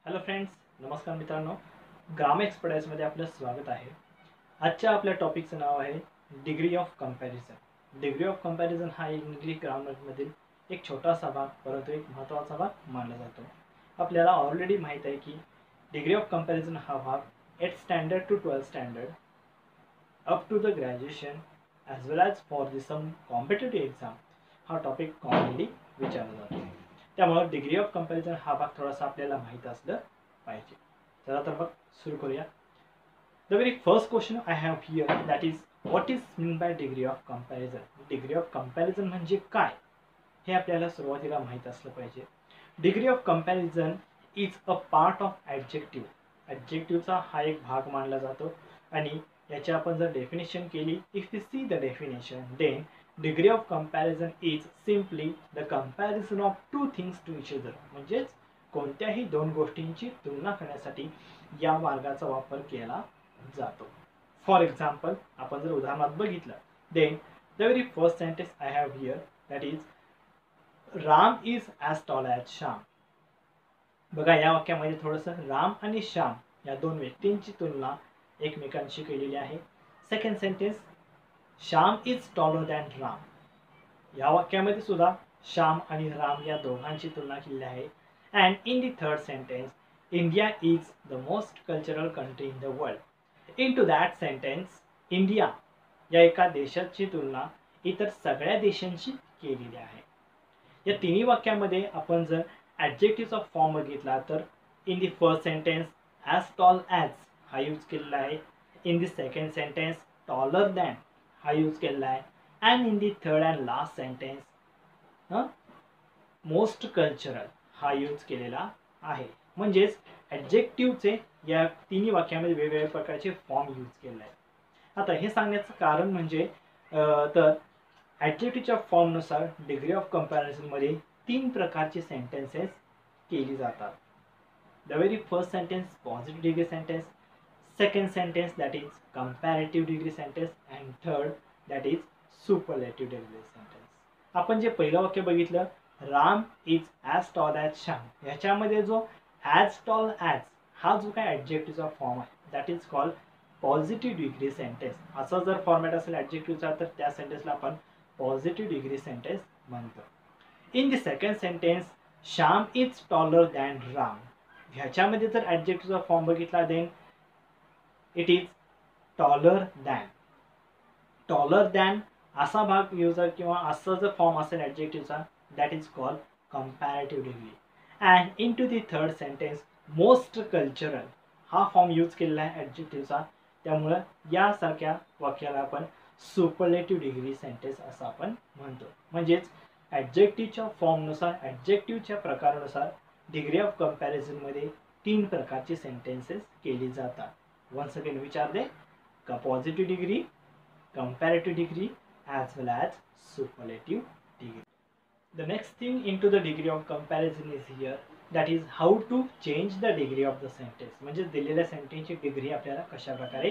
Hello friends, नमस्कार मित्रांनो. ग्राम एक्सपर्टाइजमध्ये आपलं स्वागत आहे. आजच्या आपल्या टॉपिकचं नाव आहे degree of comparison. Degree of comparison हा इंग्लिश ग्रामरमधील एक छोटासा भाग, परंतु एक महत्त्वाचा भाग मानला जातो. आपल्याला ऑलरेडी माहीत आहे की डिग्री ऑफ कंपॅरिझन हा भाग 8th standard to 12th standard up to the graduation as well as for the some competitive exam हा टॉपिक कॉमनली विचारला जातो. त्यामुळे डिग्री ऑफ कंपॅरिझन हा भाग थोडासा आपल्याला माहीत असलं पाहिजे. चला तर मग सुरू करूया. The very first question I have here that is what is mean by degree of comparison. Degree of comparison म्हणजे काय हे आपल्याला सुरुवातीला माहीत असलं पाहिजे. Degree of comparison is a part of adjective. ॲडजेक्टिव्हचा हा एक भाग मानला जातो आणि याची आपण जर डेफिनेशन केली, if you see the definition then degree of comparison is simply the comparison of two things to each other. म्हणजेच कोणत्याही दोन गोष्टींची तुलना करण्यासाठी या मार्गाचा वापर केला जातो. फॉर एक्झाम्पल, आपण जर उदाहरणात बघितलं then the very first sentence I have here that is Ram is as tall as Shyam. बघा, या वाक्यामध्ये थोडंसं राम आणि श्याम या दोन व्यक्तींची तुलना एकमेकांशी केलेली आहे. Second sentence Shyam is taller than Ram. या वाक्यामध्ये सुद्धा श्याम आणि राम या दोघांची तुलना केलेली आहे. And in the third sentence India is the most cultural country in the world. In to that sentence India या एका देशाची तुलना इतर सगळ्या देशांशी केलेली आहे. या तिन्ही वाक्यामध्ये आपण जर ॲडजेक्टिव्हचा फॉर्म बघितला तर in the first sentence as tall as हा यूज केलेला आहे. In the second sentence taller than हा यूज केलेला आहे. And in the third and last sentence most cultural हा यूज केलेला आहे. म्हणजेच ॲडजेक्टिव्हचे या तिन्ही वाक्यामध्ये वेगवेगळ्या प्रकारचे फॉर्म यूज केलेले आहेत. आता हे सांगण्याचं कारण म्हणजे तर ॲडजेक्टिव्हच्या फॉर्मनुसार डिग्री ऑफ कंपॅरिझनमध्ये 3 प्रकारचे सेंटेन्सेस केली जातात. The very first sentence positive degree sentence, second sentence that is comparative degree sentence and third that is superlative degree sentence. आपण जे पहिलं वाक्य बघितलं Ram is as tall as Shyam, ह्याच्यामध्ये जो ॲज टॉल ॲज हा जो काय ॲडजेक्टिव्हचा फॉर्म आहे that is called positive degree sentence. असा जर फॉर्मॅट असेल ॲडजेक्टिव्हचा तर त्या सेंटेन्सला आपण पॉझिटिव्ह डिग्री सेंटेन्स म्हणतो. In the second sentence Shyam is taller than Ram, ह्याच्यामध्ये जर ॲडजेक्टिव्हचा फॉर्म बघितला then it is taller than. Taller than असा भाग यूज किंवा असं जर फॉर्म असेल ॲडजेक्टिव्हचा that is called comparative degree. And in to the third sentence most cultural हा फॉर्म यूज केलेला आहे ॲडजेक्टिव्हचा. त्यामुळं यासारख्या वाक्याला आपण सुपरलेटिव्ह डिग्री सेंटेन्स असं आपण म्हणतो. म्हणजेच ॲडजेक्टिव्हच्या फॉर्मनुसार ॲडजेक्टिव्हच्या प्रकारानुसार डिग्री ऑफ कंपॅरिझनमध्ये 3 प्रकारचे सेंटेन्सेस केली जातात. वन्स अगेन विचारले का positive degree, comparative degree as well as superlative degree. The next thing into the degree of comparison is here that is how to change the degree of the sentence. म्हणजे दिलेल्या सेंटेन्सची degree आपल्याला कशा प्रकारे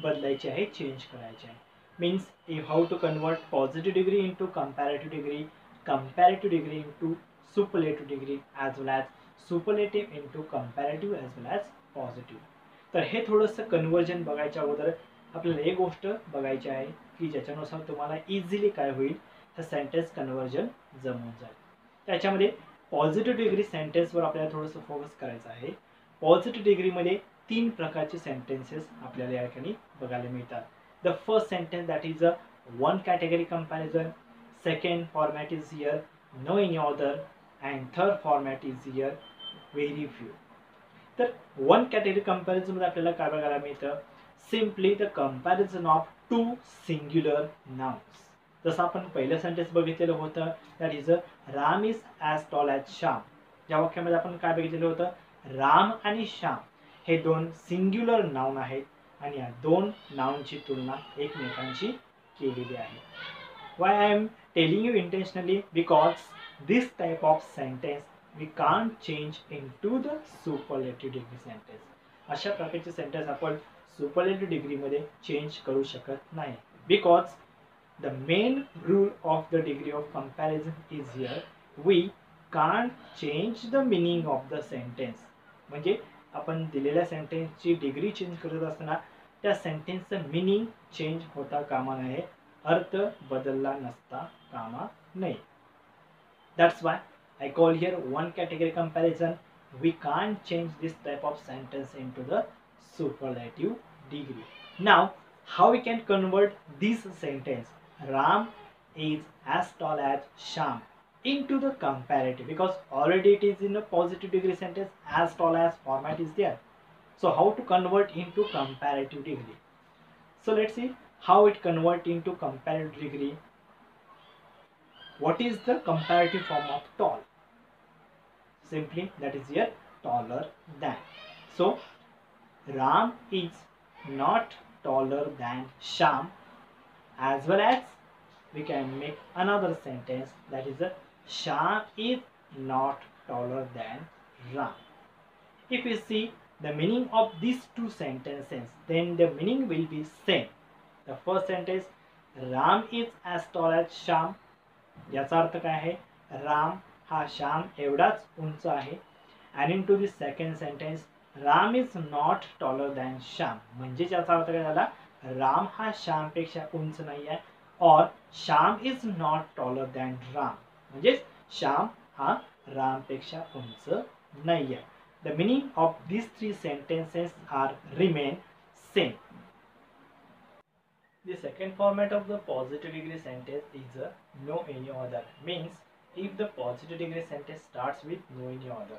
बदलायची आहे, change करायची आहे. Means how to convert positive degree into comparative degree, comparative degree into superlative degree as well as superlative into comparative as well as positive. तर हे थोडंसं कन्वर्जन बघायच्या अगोदर आपल्याला एक गोष्ट बघायची आहे की ज्याच्यानुसार तुम्हाला इझिली काय होईल तर सेंटेन्स कन्वर्जन जमून जाईल. त्याच्यामध्ये पॉझिटिव्ह डिग्री सेंटेन्सवर आपल्याला थोडंसं फोकस करायचं आहे. पॉझिटिव्ह डिग्रीमध्ये 3 प्रकारचे सेंटेन्सेस आपल्याला या ठिकाणी बघायला मिळतात. The first sentence that is a one category comparison, second format is here no any other and third format is here very few. तर वन कॅटेगरी कंपॅरिझनमध्ये आपल्याला काय बघायला मिळतं simply the comparison of 2 singular nouns. जसं आपण पहिलं sentence बघितलेलं होतं that is Ram is as tall as Shyam. या वाक्यामध्ये आपण काय बघितलेलं होतं राम आणि श्याम हे 2 सिंग्युलर नाउन आहेत आणि या 2 नाउनची तुलना एकमेकांशी केलेली आहे. Why I am telling you intentionally because this type of sentence we can't change in to the superlative degree sentence. अशा प्रकारचे सेंटेन्स आपण सुपरलेटिव्ह डिग्रीमध्ये चेंज करू शकत नाही. Because the main rule of the degree of comparison is here we can't change the meaning of the sentence. म्हणजे आपण दिलेल्या सेंटेन्सची डिग्री चेंज करत असताना त्या सेंटेन्सचं मिनिंग चेंज होता कामा नये, अर्थ बदलला नसता कामा नये. That's why I call here one category comparison. We can't change this type of sentence into the superlative degree. Now, how we can convert this sentence, Ram is as tall as Sham, into the comparative, because already it is in a positive degree sentence, as tall as format is there. So how to convert into comparative degree? So let's see how it convert into comparative degree. What is the comparative form of tall? Simply that is here taller than. So Ram is not taller than Sham, as well as we can make another sentence, that is Sham is not taller than Ram. If we see the meaning of these two sentences, then the meaning will be same. The first sentence, Ram is as tall as Sham. याचा अर्थ काय आहे, राम हा श्याम एवढाच उंच आहे. And in to this second sentence, Ram is not taller than Shyam, म्हणजे याचा अर्थ काय झाला, राम हा श्याम पेक्षा उंच नाही आहे, और Shyam is not taller than Ram, म्हणजे श्याम हा राम पेक्षा उंच नाही आहे. The meaning of these three sentences are remain same. The second format of the positive degree sentence is a no any other. Means if the positive degree sentence starts with no any other,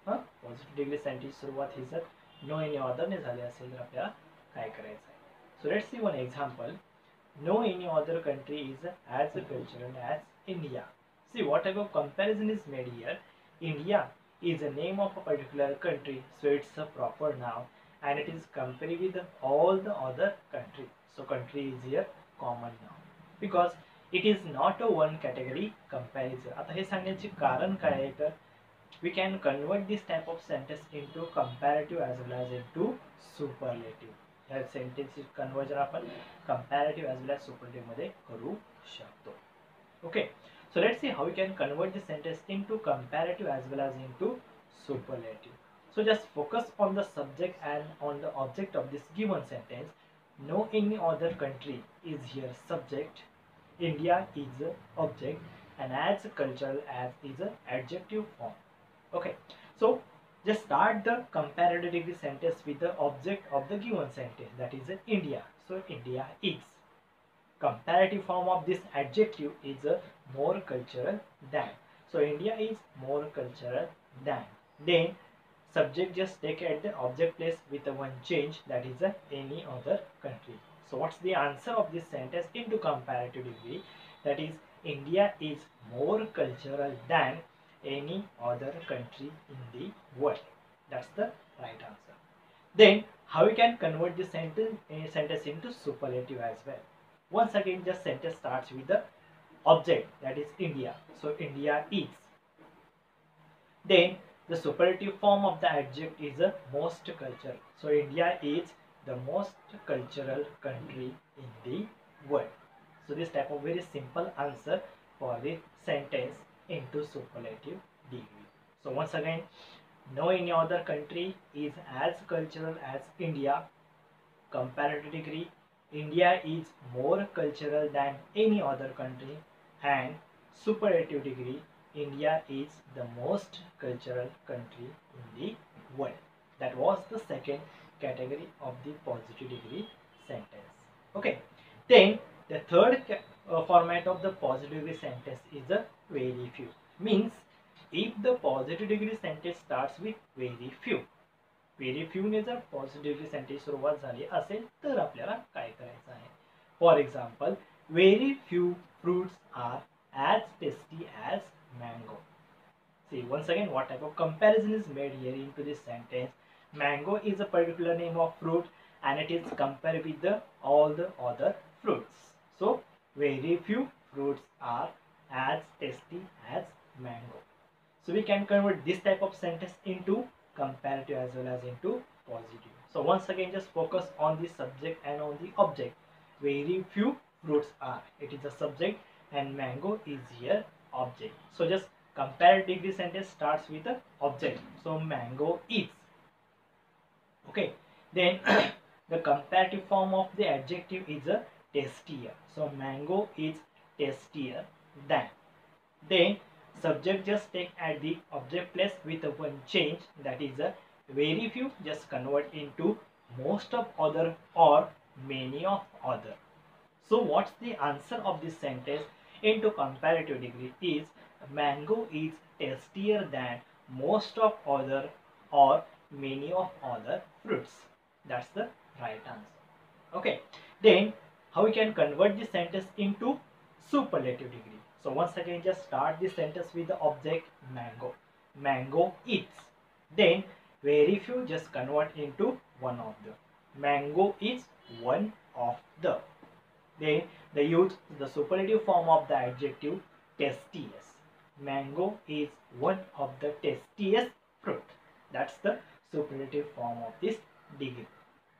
positive degree sentence सुरुवात ही जर no any other ने झाली असेल तर आपल्याला काय करायचं आहे. So let's see one example. No any other country is as cultural as India. See what type of comparison is made here. India is a name of a particular country, so it's a proper noun, and it is compared with all the other countries. So country is here common noun because it is not a one category comparison. आता हे सांगण्याचे कारण काय आहे तर we can convert this type of sentence into comparative as well as into superlative. ह्या सेंटेन्सचे conversion आपण comparative as well as superlative मध्ये करू शकतो. Okay, so let's see how we can convert this sentence into comparative as well as into superlative. So just focus on the subject and on the object of this given sentence. No any other country is here subject, India is a object, and as cultural as is a adjective form. Okay, so just start the comparative degree sentence with the object of the given sentence, that is India. So India is. Comparative form of this adjective is a more cultural than. So India is more cultural than. Then subject just take at the object place with a one change, that is any other country. So what's the answer of this sentence into comparative degree? That is India is more cultural than any other country in the world. That's the right answer. Then how we can convert this sentence into superlative as well? Once again, just sentence starts with the object, that is India. So India is. Then the superlative form of the adjective is the most cultural. So India is the most cultural country in the world. So this type of very simple answer for the sentence into superlative degree. So once again, no any other country is as cultural as India. Comparative degree, India is more cultural than any other country. And superlative degree, India is the most cultural country in the world. That was the second category of the positive degree sentence. Okay. Then the third format of the positive degree sentence is a very few. Means if the positive degree sentence starts with very few. Very few ने जर positive degree sentence सुरुवात झाली असेल तर आपल्याला काय करायचं आहे. For example, very few fruits are as tasty as mango. See once again what type of comparison is made here into this sentence. Mango is a particular name of fruit and it is compared with all the other fruits. So very few fruits are as tasty as mango. So we can convert this type of sentence into comparative as well as into positive. So once again just focus on the subject and on the object. Very few fruits are, it is the subject and mango is here object. So just comparative degree sentence starts with the object. So mango is. Okay, then the comparative form of the adjective is a tastier. So mango is tastier than. Then subject just take at the object place with a one change, that is a very few just convert into most of other or many of other. So what's the answer of this sentence into comparative degree is mango is tastier than most of other or many of other fruits. That's the right answer. Okay. Then how we can convert this sentence into superlative degree. So once again just start this sentence with the object mango. Mango eats. Then very few just convert into one of the. Mango is one of the. Then they use the superlative form of the adjective tastiest. Mango is one of the tastiest fruit. That's the superlative form of this degree.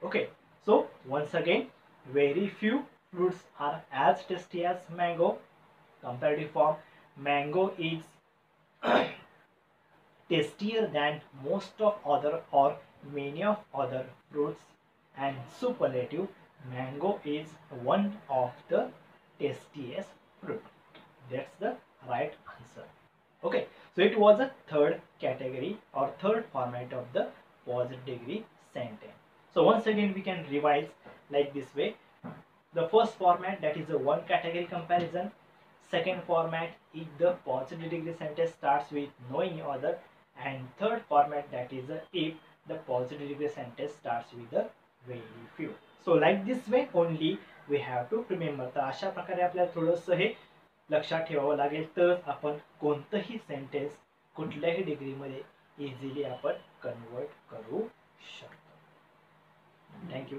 Okay, so once again, very few fruits are as tasty as mango. Comparative form, mango is tastier than most of other or many of other fruits, and superlative, mango is one of the tastiest fruit. That's the right answer. Okay, so it was a third category or third format of the positive degree sentence. So once again we can revise like this way. The first format, that is a one category comparison. Second format is the positive degree sentence starts with no any other. And third format, that is a if the positive degree sentence starts with a very few. So like this way only we have to remember. तर अशा प्रकारे आपल्याला थोडंसं हे लक्षात ठेवावं लागेल, तर आपण कोणतंही सेंटेन्स कुठल्याही डिग्रीमध्ये इझिली आपण कन्वर्ट करू शकतो. थँक्यू.